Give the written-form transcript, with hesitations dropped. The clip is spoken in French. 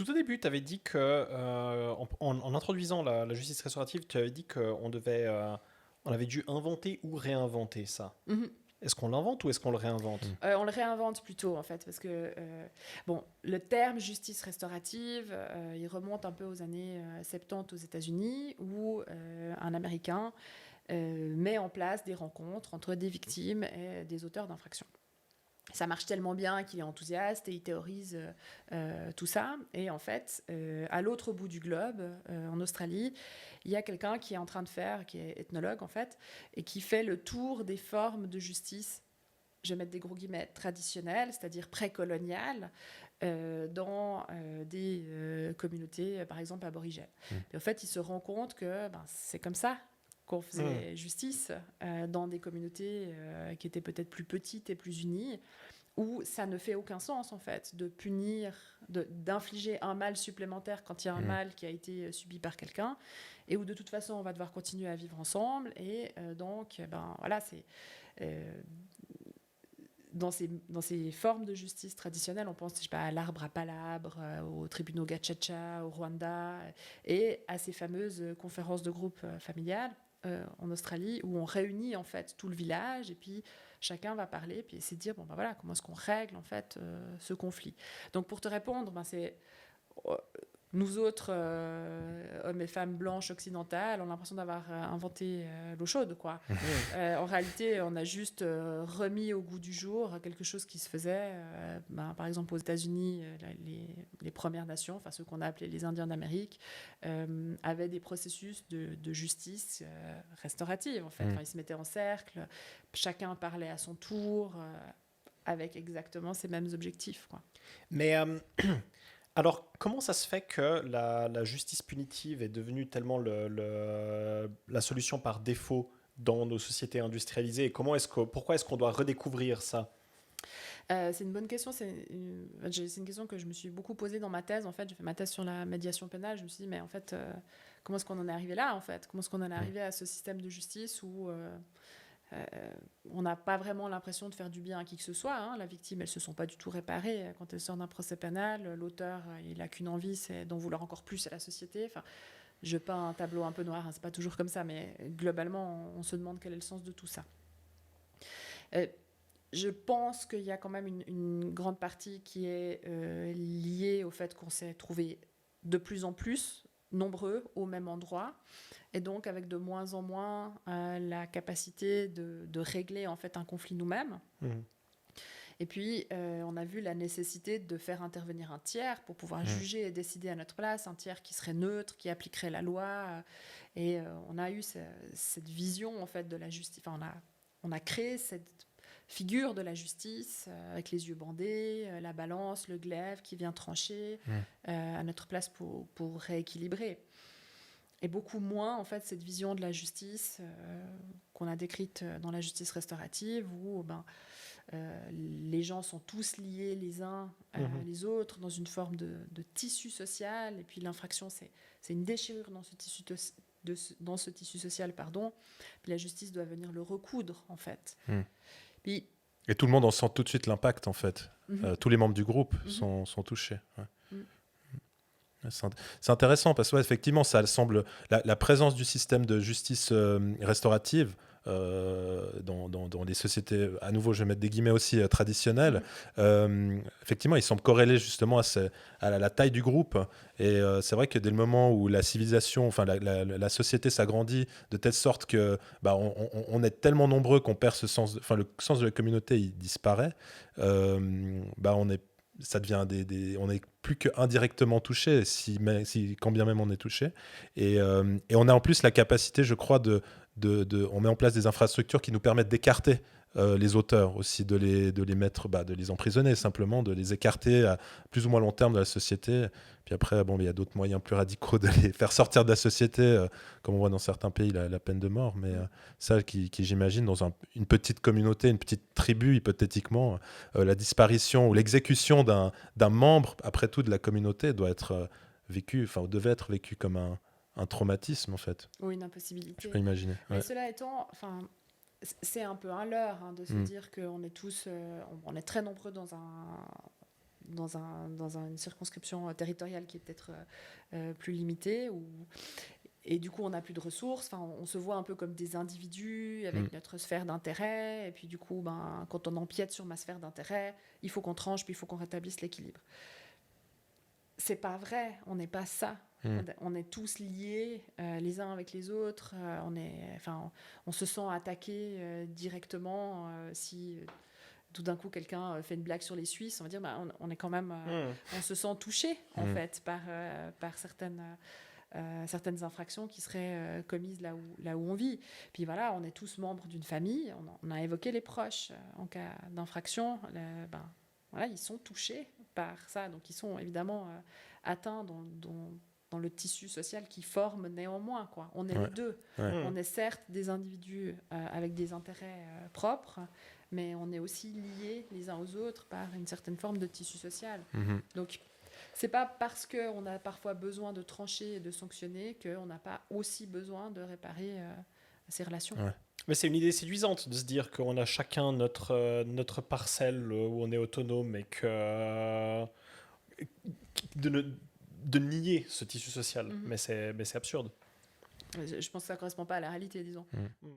Tout au début, tu avais dit que, en introduisant la justice restaurative, tu avais dit on avait dû inventer ou réinventer ça. Mhm. Est-ce qu'on l'invente ou est-ce qu'on le réinvente? On le réinvente plutôt, en fait, parce que bon, le terme justice restaurative, il remonte un peu aux années 70 aux États-Unis, où un Américain met en place des rencontres entre des victimes et des auteurs d'infractions. Ça marche tellement bien qu'il est enthousiaste et il théorise tout ça. Et en fait, à l'autre bout du globe, en Australie, il y a quelqu'un qui est en train de faire, qui est ethnologue en fait, et qui fait le tour des formes de justice, je vais mettre des gros guillemets, traditionnelles, c'est-à-dire précoloniales, dans des communautés, par exemple, aborigènes. Et en fait, il se rend compte que c'est comme ça qu'on Hmm. faisait justice dans des communautés qui étaient peut-être plus petites et plus unies, où ça ne fait aucun sens, en fait, de punir, d'infliger un mal supplémentaire quand il y a un mal qui a été subi par quelqu'un, et où de toute façon, on va devoir continuer à vivre ensemble. Et donc, voilà, c'est... euh, dans ces formes de justice traditionnelles, on pense, je sais pas, à l'arbre à palabres, aux tribunaux gachacha, au Rwanda, et à ces fameuses conférences de groupe familiales en Australie, où on réunit en fait tout le village, et puis chacun va parler, puis essayer de dire, bon ben voilà, comment est-ce qu'on règle en fait ce conflit. Donc pour te répondre, c'est nous autres, hommes et femmes blanches occidentales, on a l'impression d'avoir inventé l'eau chaude, quoi. En réalité, on a juste remis au goût du jour quelque chose qui se faisait, par exemple aux États-Unis, les Premières Nations, enfin ceux qu'on a appelés les Indiens d'Amérique, avaient des processus de justice restaurative, en fait. Enfin, ils se mettaient en cercle, chacun parlait à son tour, avec exactement ces mêmes objectifs, quoi. Mais alors, comment ça se fait que la justice punitive est devenue tellement la solution par défaut dans nos sociétés industrialisées et pourquoi est-ce qu'on doit redécouvrir ça? C'est une bonne question. C'est une question que je me suis beaucoup posée dans ma thèse. En fait, j'ai fait ma thèse sur la médiation pénale. Je me suis dit, mais en fait, comment est-ce qu'on en est arrivé là, en fait? Comment est-ce qu'on en est arrivé à ce système de justice où euh, on n'a pas vraiment l'impression de faire du bien à qui que ce soit, hein. La victime, elles se sont pas du tout réparées quand elle sort d'un procès pénal. L'auteur, il a qu'une envie, c'est d'en vouloir encore plus à la société. Enfin, je peins un tableau un peu noir, hein, c'est pas toujours comme ça, mais globalement, on se demande quel est le sens de tout ça. Euh, je pense qu'il y a quand même une grande partie qui est liée au fait qu'on s'est trouvé de plus en plus nombreux au même endroit, et donc avec de moins en moins la capacité de régler en fait un conflit nous-mêmes. Mhm. Et puis, on a vu la nécessité de faire intervenir un tiers pour pouvoir juger et décider à notre place, un tiers qui serait neutre, qui appliquerait la loi. Et on a eu cette vision en fait de la justice. Enfin, on a créé cette figure de la justice avec les yeux bandés, la balance, le glaive qui vient trancher à notre place pour rééquilibrer. Et beaucoup moins en fait cette vision de la justice qu'on a décrite dans la justice restaurative, où les gens sont tous liés les uns les autres dans une forme de tissu social, et puis l'infraction, c'est une déchirure dans ce tissu dans ce tissu social, pardon. Puis la justice doit venir le recoudre, en fait. Puis, Et tout le monde en sent tout de suite l'impact, en fait. Tous les membres du groupe sont touchés. Ouais. C'est intéressant parce que, ouais, effectivement, ça semble la présence du système de justice restaurative dans les sociétés, à nouveau, je vais mettre des guillemets aussi traditionnelles. Effectivement, il semble corrélé justement à la taille du groupe. Et c'est vrai que dès le moment où la civilisation, enfin la société s'agrandit de telle sorte que on est tellement nombreux qu'on perd ce sens, enfin le sens de la communauté, il disparaît. Ça devient on n'est plus qu'indirectement touché, quand bien même on est touché. Et on a en plus la capacité, je crois, on met en place des infrastructures qui nous permettent d'écarter les auteurs aussi, de les mettre, de les emprisonner simplement, de les écarter à plus ou moins long terme de la société. Puis après, il y a d'autres moyens plus radicaux de les faire sortir de la société, comme on voit dans certains pays, la peine de mort. Mais ça, qui j'imagine, dans une petite communauté, une petite tribu, hypothétiquement, la disparition ou l'exécution d'un membre, après tout, de la communauté doit être devait être vécu comme un traumatisme, en fait. ou une impossibilité. Je peux imaginer. Mais Ouais. cela étant, c'est un peu un leurre de se dire qu'on est tous, on est très nombreux dans une circonscription territoriale qui est peut-être plus limitée. Et du coup, on n'a plus de ressources. Enfin, on se voit un peu comme des individus avec notre sphère d'intérêt. Et puis du coup, quand on empiète sur ma sphère d'intérêt, il faut qu'on tranche, puis il faut qu'on rétablisse l'équilibre. C'est pas vrai, on n'est pas ça. On est tous liés les uns avec les autres. On se sent attaqué directement si tout d'un coup quelqu'un fait une blague sur les Suisses. On va dire, on est quand même, on se sent touché en fait par certaines infractions qui seraient commises là où on vit. Puis voilà, on est tous membres d'une famille. On a évoqué les proches en cas d'infraction. Voilà, ils sont touchés par ça, donc ils sont évidemment atteints dans le tissu social qui forme néanmoins, quoi. On est les deux. On est certes des individus avec des intérêts propres, mais on est aussi liés les uns aux autres par une certaine forme de tissu social. Donc c'est pas parce qu'on a parfois besoin de trancher et de sanctionner qu'on n'a pas aussi besoin de réparer ces relations. Mais c'est une idée séduisante de se dire qu'on a chacun notre parcelle où on est autonome et que de nier ce tissu social. Mais c'est absurde. Je pense que ça ne correspond pas à la réalité, disons.